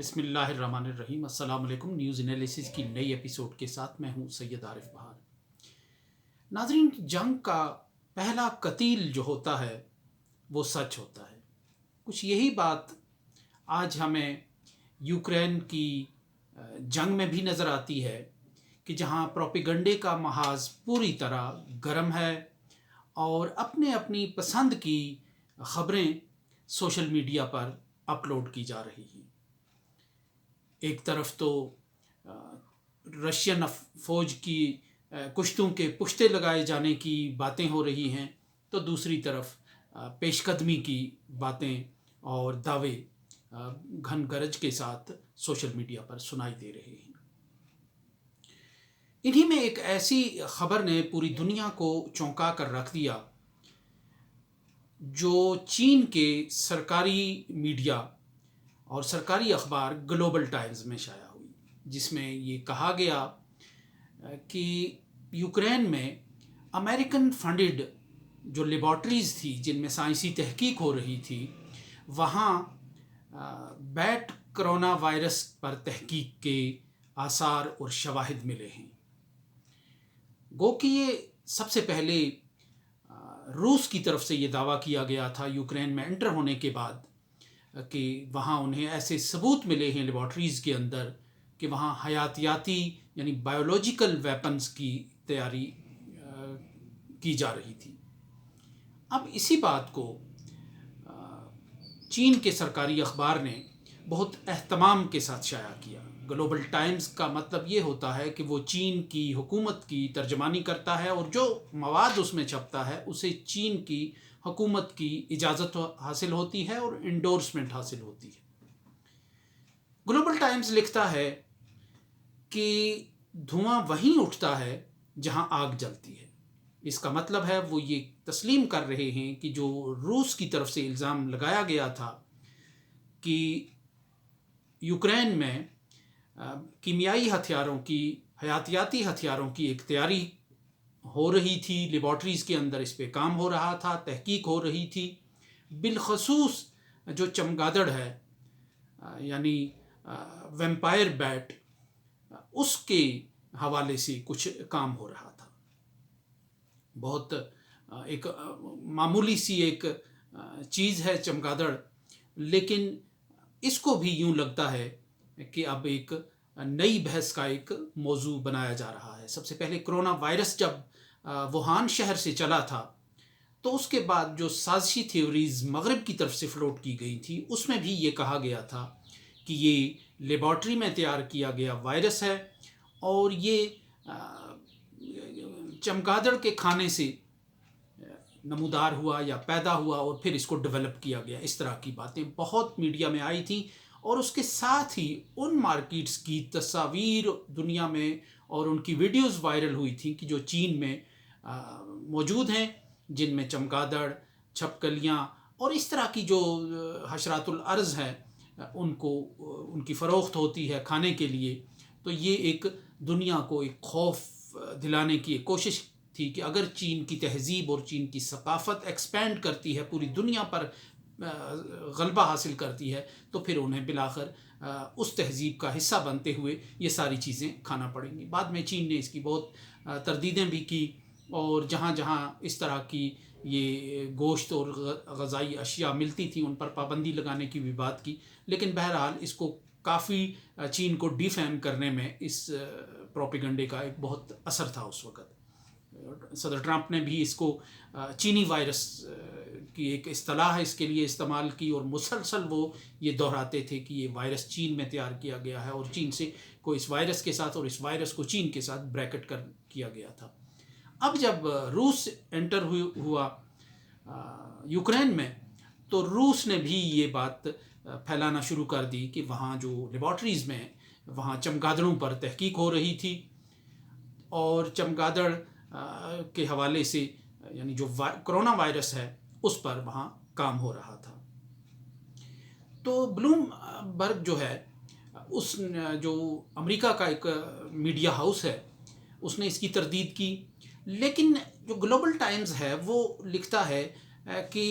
بسم اللہ الرحمن الرحیم۔ السلام علیکم۔ نیوز انالیسز کی نئی ایپیسوڈ کے ساتھ میں ہوں سید عارف بہار۔ ناظرین، جنگ کا پہلا قتیل جو ہوتا ہے وہ سچ ہوتا ہے۔ کچھ یہی بات آج ہمیں یوکرین کی جنگ میں بھی نظر آتی ہے کہ جہاں پروپیگنڈے کا محاذ پوری طرح گرم ہے اور اپنے اپنی پسند کی خبریں سوشل میڈیا پر اپلوڈ کی جا رہی ہیں۔ ایک طرف تو رشین فوج کی کشتوں کے پشتے لگائے جانے کی باتیں ہو رہی ہیں، تو دوسری طرف پیش قدمی کی باتیں اور دعوے گھن گرج کے ساتھ سوشل میڈیا پر سنائی دے رہے ہیں۔ انہی میں ایک ایسی خبر نے پوری دنیا کو چونکا کر رکھ دیا جو چین کے سرکاری میڈیا اور سرکاری اخبار گلوبل ٹائمز میں شائع ہوئی، جس میں یہ کہا گیا کہ یوکرین میں امریکن فنڈڈ جو لیبارٹریز تھی جن میں سائنسی تحقیق ہو رہی تھی، وہاں بیٹ کرونا وائرس پر تحقیق کے آثار اور شواہد ملے ہیں۔ گو کہ یہ سب سے پہلے روس کی طرف سے یہ دعویٰ کیا گیا تھا یوکرین میں انٹر ہونے کے بعد کہ وہاں انہیں ایسے ثبوت ملے ہیں لیبارٹریز کے اندر کہ وہاں حیاتیاتی یعنی بایولوجیکل ویپنز کی تیاری کی جا رہی تھی۔ اب اسی بات کو چین کے سرکاری اخبار نے بہت اہتمام کے ساتھ شائع کیا۔ گلوبل ٹائمز کا مطلب یہ ہوتا ہے کہ وہ چین کی حکومت کی ترجمانی کرتا ہے اور جو مواد اس میں چھپتا ہے اسے چین کی حکومت کی اجازت حاصل ہوتی ہے اور انڈورسمنٹ حاصل ہوتی ہے۔ گلوبل ٹائمز لکھتا ہے کہ دھواں وہیں اٹھتا ہے جہاں آگ جلتی ہے۔ اس کا مطلب ہے وہ یہ تسلیم کر رہے ہیں کہ جو روس کی طرف سے الزام لگایا گیا تھا کہ یوکرین میں کیمیائی ہتھیاروں کی، حیاتیاتی ہتھیاروں کی ایک تیاری ہو رہی تھی، لیبارٹریز کے اندر اس پہ کام ہو رہا تھا، تحقیق ہو رہی تھی، بالخصوص جو چمگادڑ ہے یعنی ویمپائر بیٹ، اس کے حوالے سے کچھ کام ہو رہا تھا۔ بہت ایک معمولی سی ایک چیز ہے چمگادڑ، لیکن اس کو بھی یوں لگتا ہے کہ اب ایک نئی بحث کا ایک موضوع بنایا جا رہا ہے۔ سب سے پہلے کرونا وائرس جب ووہان شہر سے چلا تھا تو اس کے بعد جو سازشی تھیوریز مغرب کی طرف سے فلوٹ کی گئی تھی، اس میں بھی یہ کہا گیا تھا کہ یہ لیبارٹری میں تیار کیا گیا وائرس ہے اور یہ چمگادڑ کے کھانے سے نمودار ہوا یا پیدا ہوا اور پھر اس کو ڈیولپ کیا گیا۔ اس طرح کی باتیں بہت میڈیا میں آئی تھیں اور اس کے ساتھ ہی ان مارکیٹس کی تصاویر دنیا میں اور ان کی ویڈیوز وائرل ہوئی تھیں کہ جو چین میں موجود ہیں، جن میں چمگادڑ، چھپکلیاں اور اس طرح کی جو حشرات الارض ہیں ان کی فروخت ہوتی ہے کھانے کے لیے۔ تو یہ ایک دنیا کو ایک خوف دلانے کی ایک کوشش تھی کہ اگر چین کی تہذیب اور چین کی ثقافت ایکسپینڈ کرتی ہے، پوری دنیا پر غلبہ حاصل کرتی ہے، تو پھر انہیں بالآخر اس تہذیب کا حصہ بنتے ہوئے یہ ساری چیزیں کھانا پڑیں گی۔ بعد میں چین نے اس کی بہت تردیدیں بھی کی اور جہاں جہاں اس طرح کی یہ گوشت اور غذائی اشیاء ملتی تھیں ان پر پابندی لگانے کی بھی بات کی، لیکن بہرحال اس کو کافی چین کو ڈیفیم کرنے میں اس پروپیگنڈے کا ایک بہت اثر تھا اس وقت۔ صدر ٹرمپ نے بھی اس کو چینی وائرس کی ایک اصطلاح ہے اس کے لیے استعمال کی اور مسلسل وہ یہ دہراتے تھے کہ یہ وائرس چین میں تیار کیا گیا ہے اور چین سے کو اس وائرس کے ساتھ اور اس وائرس کو چین کے ساتھ بریکٹ کیا گیا تھا۔ اب جب روس انٹر ہوا یوکرین میں تو روس نے بھی یہ بات پھیلانا شروع کر دی کہ وہاں جو لیبارٹریز میں وہاں چمگادڑوں پر تحقیق ہو رہی تھی اور چمگادڑ کے حوالے سے یعنی جو کرونا وائرس ہے اس پر وہاں کام ہو رہا تھا۔ تو بلوم برگ جو ہے اس جو امریکہ کا ایک میڈیا ہاؤس ہے، اس نے اس کی تردید کی، لیکن جو گلوبل ٹائمز ہے وہ لکھتا ہے کہ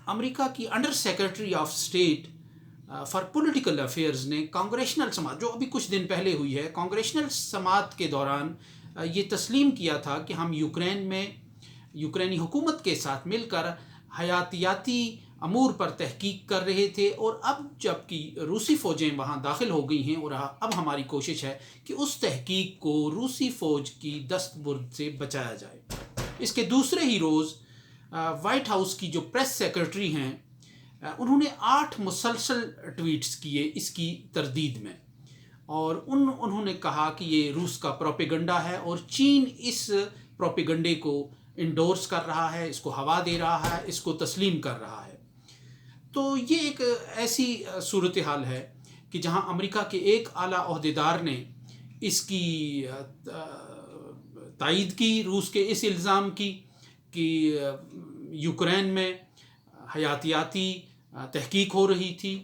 امریکہ کی under secretary of state for political affairs نے کانگریشنل سماعت جو ابھی کچھ دن پہلے ہوئی ہے، کانگریشنل سماعت کے دوران یہ تسلیم کیا تھا کہ ہم یوکرین میں یوکرینی حکومت کے ساتھ مل کر حیاتیاتی امور پر تحقیق کر رہے تھے، اور اب جب کہ روسی فوجیں وہاں داخل ہو گئی ہیں، اور اب ہماری کوشش ہے کہ اس تحقیق کو روسی فوج کی دست برد سے بچایا جائے۔ اس کے دوسرے ہی روز وائٹ ہاؤس کی جو پریس سیکرٹری ہیں، انہوں نے 8 مسلسل ٹویٹس کیے اس کی تردید میں، اور انہوں نے کہا کہ یہ روس کا پروپیگنڈا ہے اور چین اس پروپیگنڈے کو انڈورس کر رہا ہے، اس کو ہوا دے رہا ہے، اس کو تسلیم کر رہا ہے۔ تو یہ ایک ایسی صورتحال ہے کہ جہاں امریکہ کے ایک اعلیٰ عہدیدار نے اس کی تائید کی، روس کے اس الزام کی کہ یوکرین میں حیاتیاتی تحقیق ہو رہی تھی،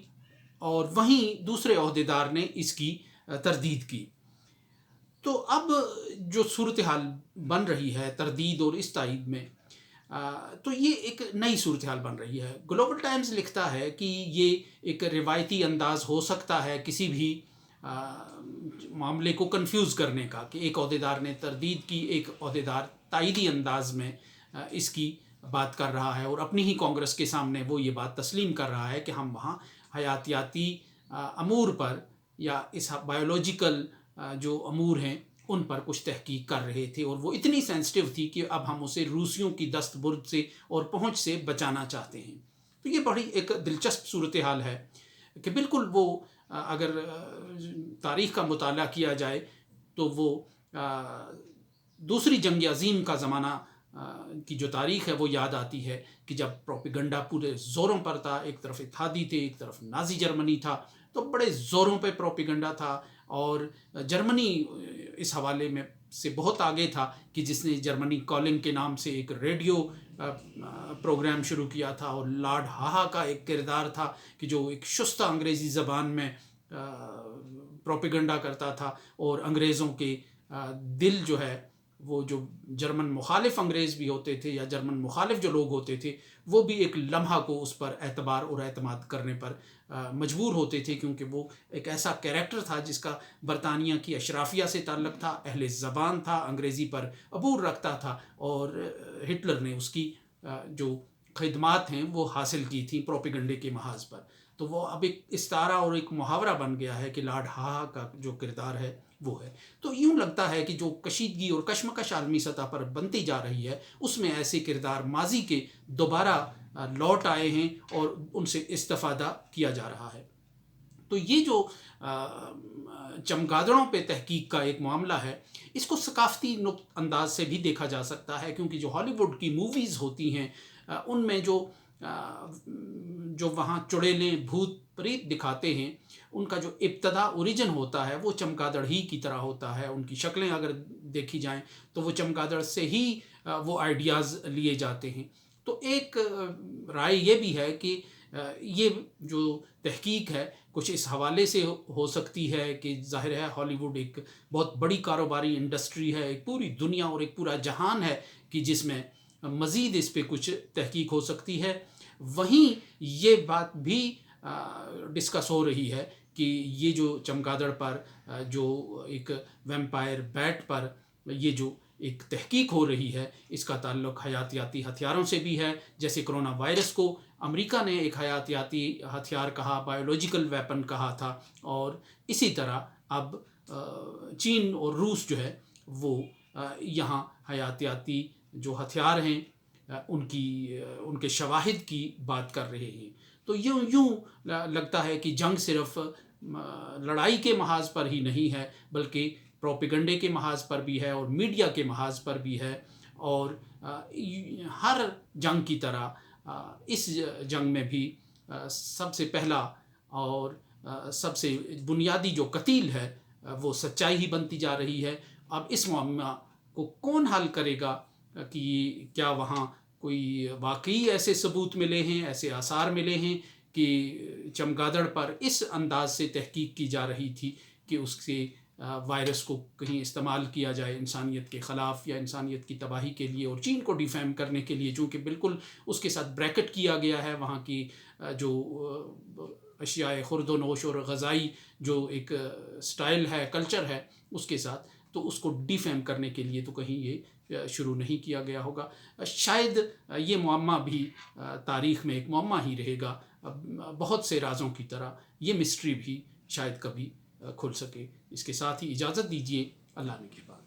اور وہیں دوسرے عہدیدار نے اس کی تردید کی۔ تو اب جو صورتحال بن رہی ہے تردید اور اس تائید میں، تو یہ ایک نئی صورتحال بن رہی ہے۔ گلوبل ٹائمز لکھتا ہے کہ یہ ایک روایتی انداز ہو سکتا ہے کسی بھی معاملے کو کنفیوز کرنے کا، کہ ایک عہدیدار نے تردید کی، ایک عہدیدار تائیدی انداز میں اس کی بات کر رہا ہے، اور اپنی ہی کانگریس کے سامنے وہ یہ بات تسلیم کر رہا ہے کہ ہم وہاں حیاتیاتی امور پر یا اس بایولوجیکل جو امور ہیں ان پر کچھ تحقیق کر رہے تھے، اور وہ اتنی سینسٹیو تھی کہ اب ہم اسے روسیوں کی دست برد سے اور پہنچ سے بچانا چاہتے ہیں۔ تو یہ بڑی ایک دلچسپ صورتحال ہے کہ بالکل وہ اگر تاریخ کا مطالعہ کیا جائے تو وہ دوسری جنگ عظیم کا زمانہ کی جو تاریخ ہے وہ یاد آتی ہے، کہ جب پروپیگنڈا پورے زوروں پر تھا، ایک طرف اتحادی تھے، ایک طرف نازی جرمنی تھا، تو بڑے زوروں پہ پروپیگنڈا تھا، اور جرمنی اس حوالے میں سے بہت آگے تھا کہ جس نے جرمنی کالنگ کے نام سے ایک ریڈیو پروگرام شروع کیا تھا، اور لارڈ ہاہا کا ایک کردار تھا کہ جو ایک شستہ انگریزی زبان میں پروپیگنڈا کرتا تھا، اور انگریزوں کے دل جو ہے وہ جو جرمن مخالف انگریز بھی ہوتے تھے یا جرمن مخالف جو لوگ ہوتے تھے، وہ بھی ایک لمحہ کو اس پر اعتبار اور اعتماد کرنے پر مجبور ہوتے تھے، کیونکہ وہ ایک ایسا کیریکٹر تھا جس کا برطانیہ کی اشرافیہ سے تعلق تھا، اہل زبان تھا، انگریزی پر عبور رکھتا تھا، اور ہٹلر نے اس کی جو خدمات ہیں وہ حاصل کی تھیں پروپیگنڈے کے محاذ پر۔ تو وہ اب ایک استعارہ اور ایک محاورہ بن گیا ہے کہ لارڈ ہاہا کا جو کردار ہے وہ ہے۔ تو یوں لگتا ہے کہ جو کشیدگی اور کشمکش عالمی سطح پر بنتی جا رہی ہے، اس میں ایسے کردار ماضی کے دوبارہ لوٹ آئے ہیں اور ان سے استفادہ کیا جا رہا ہے۔ تو یہ جو چمگادڑوں پہ تحقیق کا ایک معاملہ ہے، اس کو ثقافتی انداز سے بھی دیکھا جا سکتا ہے، کیونکہ جو ہالی ووڈ کی موویز ہوتی ہیں ان میں جو وہاں چڑیلیں بھوت پریت دکھاتے ہیں، ان کا جو ابتدا اوریجن ہوتا ہے وہ چمگادڑ ہی کی طرح ہوتا ہے، ان کی شکلیں اگر دیکھی جائیں تو وہ چمگادڑ سے ہی وہ آئیڈیاز لیے جاتے ہیں۔ تو ایک رائے یہ بھی ہے کہ یہ جو تحقیق ہے کچھ اس حوالے سے ہو سکتی ہے کہ ظاہر ہے ہالی ووڈ ایک بہت بڑی کاروباری انڈسٹری ہے، ایک پوری دنیا اور ایک پورا جہان ہے کہ جس میں مزید اس پہ کچھ تحقیق ہو سکتی ہے۔ وہیں یہ بات بھی ڈسکس ہو رہی ہے کہ یہ جو چمگادڑ پر جو ایک ویمپائر بیٹ پر یہ جو ایک تحقیق ہو رہی ہے، اس کا تعلق حیاتیاتی ہتھیاروں سے بھی ہے، جیسے کرونا وائرس کو امریکہ نے ایک حیاتیاتی ہتھیار کہا، بایولوجیکل ویپن کہا تھا، اور اسی طرح اب چین اور روس جو ہے وہ یہاں حیاتیاتی جو ہتھیار ہیں ان کے شواہد کی بات کر رہے ہیں۔ تو یوں لگتا ہے کہ جنگ صرف لڑائی کے محاذ پر ہی نہیں ہے، بلکہ پروپیگنڈے کے محاذ پر بھی ہے اور میڈیا کے محاذ پر بھی ہے، اور ہر جنگ کی طرح اس جنگ میں بھی سب سے پہلا اور سب سے بنیادی جو قتیل ہے وہ سچائی ہی بنتی جا رہی ہے۔ اب اس معاملہ کو کون حل کرے گا کہ کیا وہاں کوئی واقعی ایسے ثبوت ملے ہیں، ایسے آثار ملے ہیں کہ چمگادڑ پر اس انداز سے تحقیق کی جا رہی تھی کہ اس سے وائرس کو کہیں استعمال کیا جائے انسانیت کے خلاف یا انسانیت کی تباہی کے لیے اور چین کو ڈیفیم کرنے کے لیے، چونکہ بالکل اس کے ساتھ بریکٹ کیا گیا ہے وہاں کی جو اشیاء خرد و نوش اور غذائی جو ایک سٹائل ہے، کلچر ہے اس کے ساتھ، تو اس کو ڈیفیم کرنے کے لیے تو کہیں یہ شروع نہیں کیا گیا ہوگا. شاید یہ معمہ بھی تاریخ میں ایک معمہ ہی رہے گا، بہت سے رازوں کی طرح یہ مسٹری بھی شاید کبھی کھل سکے. اس کے ساتھ ہی اجازت دیجیے. اللہ نے کے بعد.